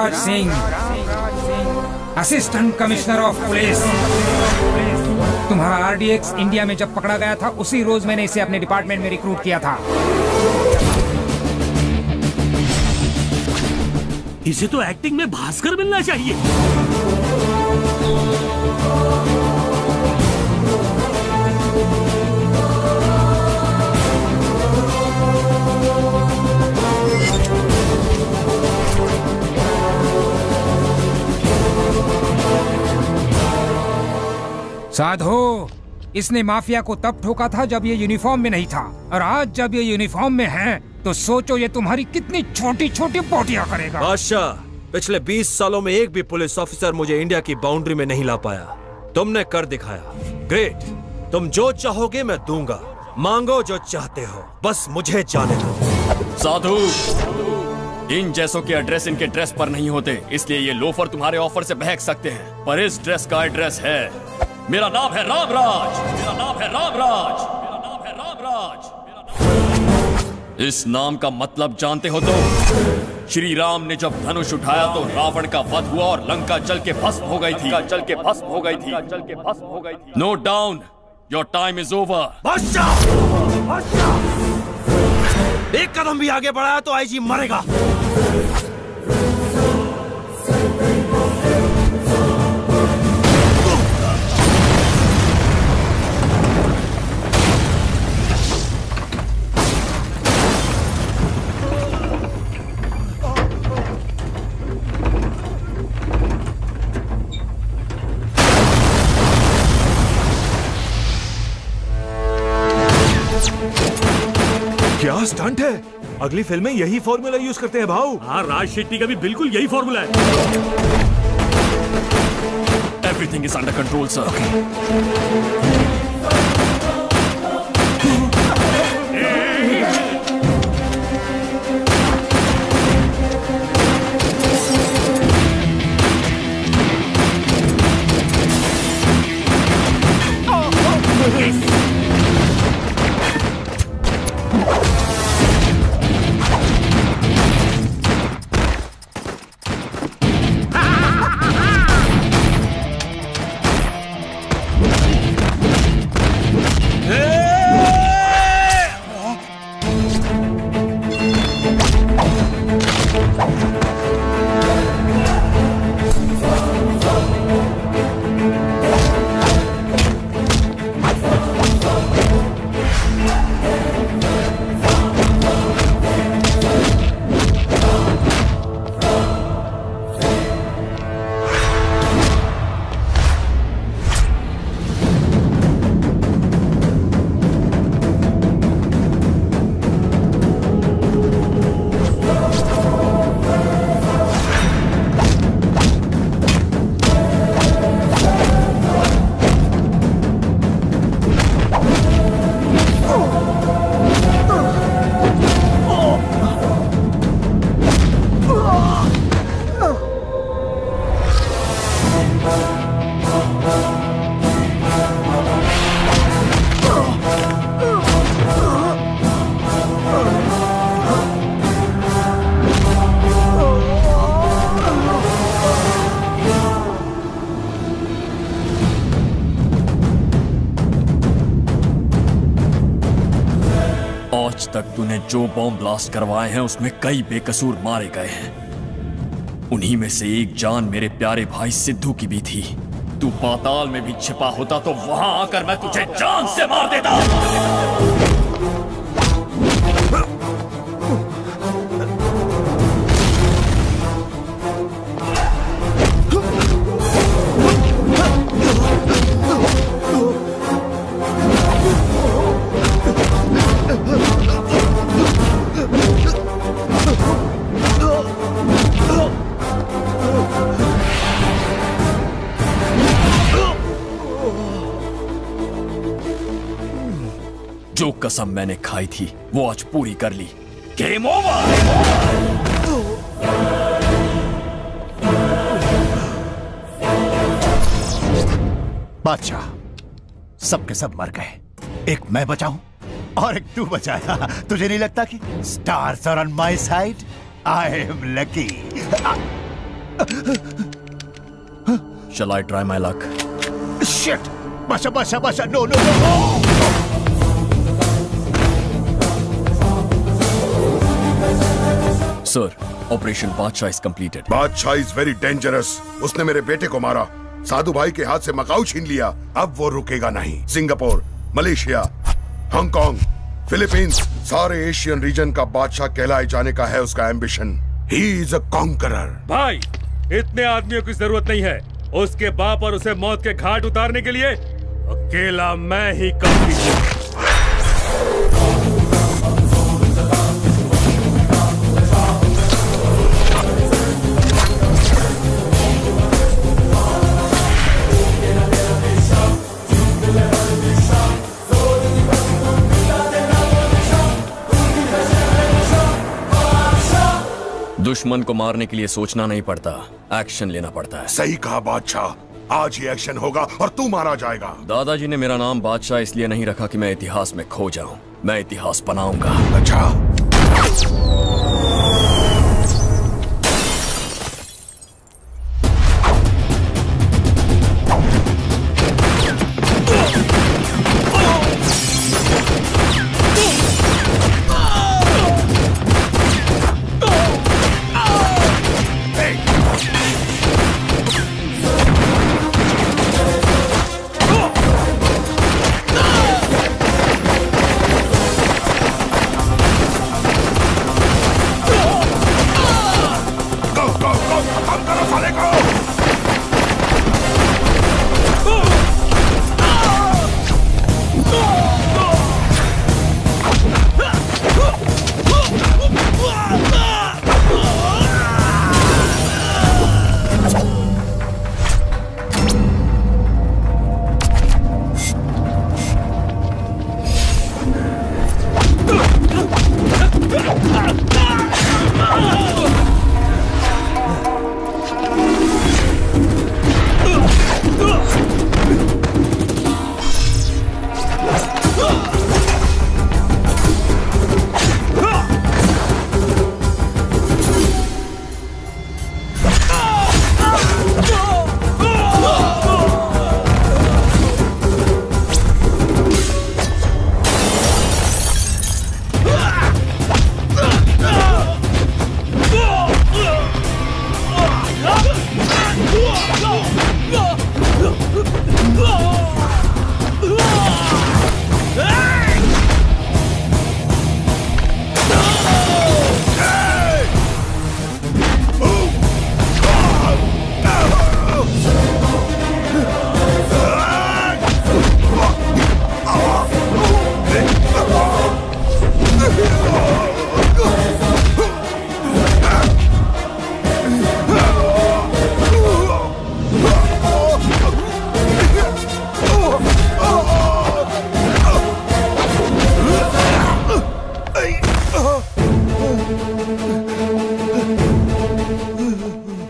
Ramraj Singh, assistant commissioner of police. तुम्हारा RDX India में जब पकड़ा गया था उसी रोज मैंने इसे अपने डिपार्टमेंट में रिक्रूट किया था। इसे तो एक्टिंग में भास्कर मिलना चाहिए। साधु, इसने माफिया को तब ठोका था जब ये यूनिफॉर्म में नहीं था, और आज जब ये यूनिफॉर्म में है तो सोचो ये तुम्हारी कितनी छोटी छोटी बोटियां करेगा। बादशाह, पिछले 20 सालों में एक भी पुलिस ऑफिसर मुझे इंडिया की बाउंड्री में नहीं ला पाया। तुमने कर दिखाया। ग्रेट। तुम जो चाहोगे मैं दूंगा। मांगो जो चाहते हो, बस मुझे जाने दो। साधु, इन जैसों के एड्रेस इनके ड्रेस पर नहीं होते, इसलिए ये लोफर तुम्हारे ऑफर से बहक सकते हैं, पर इस ड्रेस का एड्रेस है। मेरा नाम है रामराज, मेरा नाम है रामराज, मेरा नाम है रामराज। इस नाम का मतलब जानते हो तो? श्री राम ने जब धनुष उठाया तो रावण का वध हुआ और लंका जल के भस्म हो गई थी। जल के भस्म हो गई थी। Note down, your time is over. बादशाह! एक कदम भी आगे बढ़ाया तो आईजी मरेगा। क्या स्टंट है? अगली फिल्म में यही फॉर्मूला यूज करते हैं भाऊ। हाँ, राज शेट्टी का भी बिल्कुल यही फॉर्मूला है। Everything is under control sir. आज तक तूने जो बॉम्ब ब्लास्ट करवाए हैं उसमें कई बेकसूर मारे गए हैं। उन्हीं में से एक जान मेरे प्यारे भाई सिद्धू की भी थी। तू पाताल में भी छिपा होता तो वहां आकर मैं तुझे जान से मार देता। जो कसम मैंने खाई थी वो आज पूरी कर ली। Game over. बादशाह, सब के सब मर गए, एक मैं बचा हूं और एक तू बचाया। तुझे नहीं लगता कि stars are on my side? I am lucky. Shall I try my luck? Shit! Badshah, no no no! Sir, Operation Badshaह is completed. Badshah is very dangerous. उसने मेरे बेटे को मारा, साधु भाई के हाथ से मकाऊ छीन लिया। अब वो रुकेगा नहीं। सिंगापुर, मलेशिया, हांगकांग, फिलीपींस, सारे एशियन रीजन का बादशाह कहलाए जाने का है उसका ambition. He is a conqueror. भाई, इतने आदमियों की जरूरत नहीं है। उसके बाप और उसे मौत के घाट उतारने के लिए अकेला मैं ही काफी हूं। दुश्मन को मारने के लिए सोचना नहीं पड़ता, एक्शन लेना पड़ता है। सही कहा बादशाह, आज ही एक्शन होगा और तू मारा जाएगा। दादाजी ने मेरा नाम बादशाह इसलिए नहीं रखा कि मैं इतिहास में खो जाऊं, मैं इतिहास बनाऊंगा। अच्छा,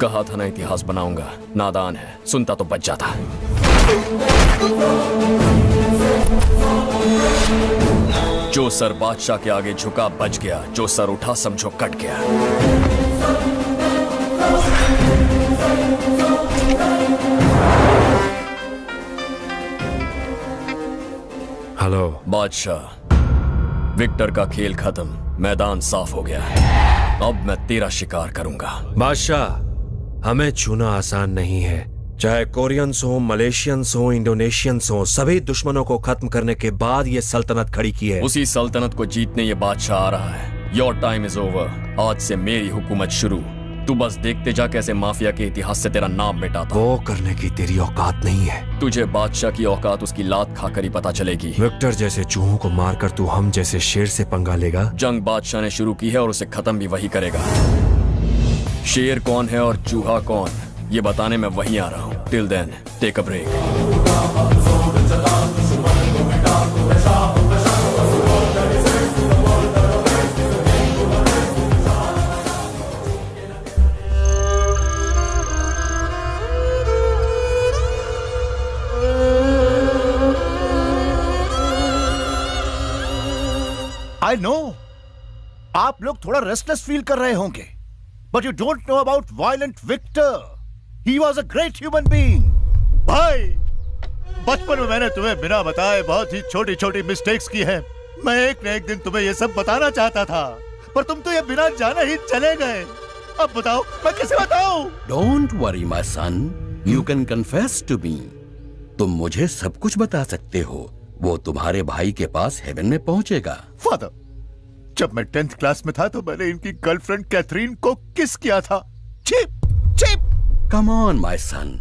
कहा था ना इतिहास बनाऊंगा। नादान है, सुनता तो बच जाता। जो सर बादशाह के आगे झुका बच गया, जो सर उठा समझो कट गया। हेलो बादशाह, विक्टर का खेल खत्म, मैदान साफ हो गया। अब मैं तेरा शिकार करूंगा। बादशाह, हमें छूना आसान नहीं है। चाहे कोरियंस हो, मलेशियंस हो, इंडोनेशियंस हो, सभी दुश्मनों को खत्म करने के बाद ये सल्तनत खड़ी की है। उसी सल्तनत को जीतने ये बादशाह आ रहा है। Your time is over. आज से मेरी हुकूमत शुरू। तू बस देखते जा कैसे माफिया के इतिहास से तेरा नाम मिटाता। वो करने की तेरी औकात नहीं है। तुझे बादशाह की औकात उसकी लात खाकर ही पता चलेगी। विक्टर जैसे चूहों को मारकर तू हम जैसे शेर से पंगा लेगा? जंग बादशाह ने शुरू की है और उसे खत्म भी वही करेगा। शेर कौन है और चूहा कौन, ये बताने मैं वहीं आ रहा हूँ। Till then take a break. I know आप लोग थोड़ा रेस्टलेस फील कर रहे होंगे, but you don't know about violent Victor. He was a great human being. भाई, बचपन में मैंने तुम्हें बिना बताए बहुत ही छोटी छोटी मिस्टेक्स की हैं। मैं एक न एक दिन तुम्हें ये सब बताना चाहता था, पर तुम तो ये बिना जाने ही चले गए। अब बताओ मैं कैसे बताऊं? Don't worry my son, you can confess to me. तुम मुझे सब कुछ बता सकते हो, वो तुम्हारे भाई के पास हेवन में पहुंचेगा। फादर, जब मैं 10th क्लास में था तो मैंने इनकी गर्लफ्रेंड कैथरीन को किस किया था। Cheap cheap. Come on my son,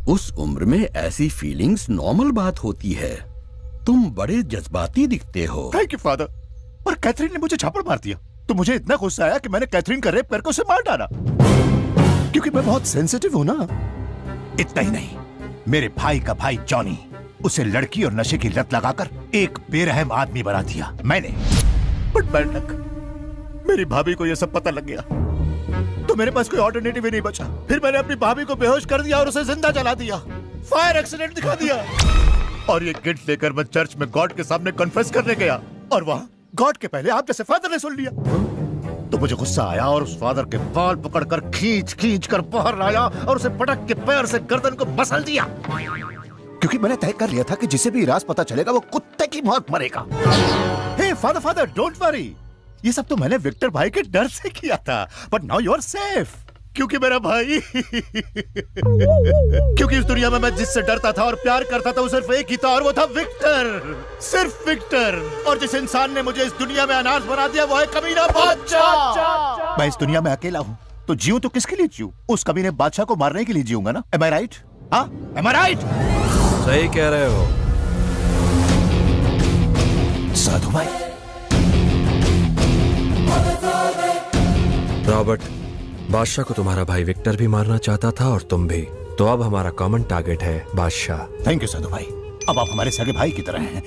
उस उम्र में ऐसी फीलिंग्स नॉर्मल बात होती है। तुम बड़े जज्बाती दिखते हो। थैंक यू फादर, पर कैथरीन ने मुझे झापड़ मार दिया तो मुझे इतना गुस्सा आया कि मैंने कैथरीन का रेप करके उसे मार डाला, क्योंकि मैं बहुत सेंसिटिव हूं ना। इतना ही नहीं, मेरे भाई का भाई जॉनी, उसे लड़की और नशे की लत लगाकर एक बेरहम आदमी बना दिया मैंने। बट बैड लक, मेरी भाभी को यह सब पता लग गया तो मेरे पास कोई ऑल्टरनेटिव ही नहीं बचा। फिर मैंने अपनी भाभी को बेहोश कर दिया और उसे जिंदा जला दिया, फायर एक्सीडेंट दिखा दिया। और ये गिल्ट लेकर मैं चर्च में गॉड के सामने कन्फेस करने गया, और वहां गॉड के पहले आप जैसे फादर ने सुन लिया। तो मुझे गुस्सा आया और उस फादर के बाल पकड़कर खींच खींच कर बाहर लाया और उसे पटक के पैर से गर्दन को मसल दिया, क्योंकि मैंने तय कर लिया था कि जिसे भी राज पता चलेगा वो कुत्ते की मौत मरेगा। हे फादर फादर, डोंट वरी, ये सब तो मैंने विक्टर भाई के डर से किया था। But now you are safe, क्योंकि मेरा भाई क्योंकि इस दुनिया में मैं जिससे डरता था और प्यार करता था वो सिर्फ एक ही था, और वो था विक्टर, सिर्फ विक्टर। और जिस इंसान ने मुझे इस दुनिया में अनाथ बना दिया वो है कमीना बादशाह। मैं इस दुनिया में अकेला हूँ तो जीऊं तो किसके लिए जीऊं? उस कमीने बादशाह को मारने के लिए जीऊंगा ना। Am I right? हाँ, am I right? सही कह रहे हो साधु भाई। रॉबर्ट, बादशाह को तुम्हारा भाई विक्टर भी मारना चाहता था और तुम भी, तो अब हमारा कॉमन टारगेट है बादशाह। थैंक यू साधु भाई, अब आप हमारे सगे भाई की तरह हैं।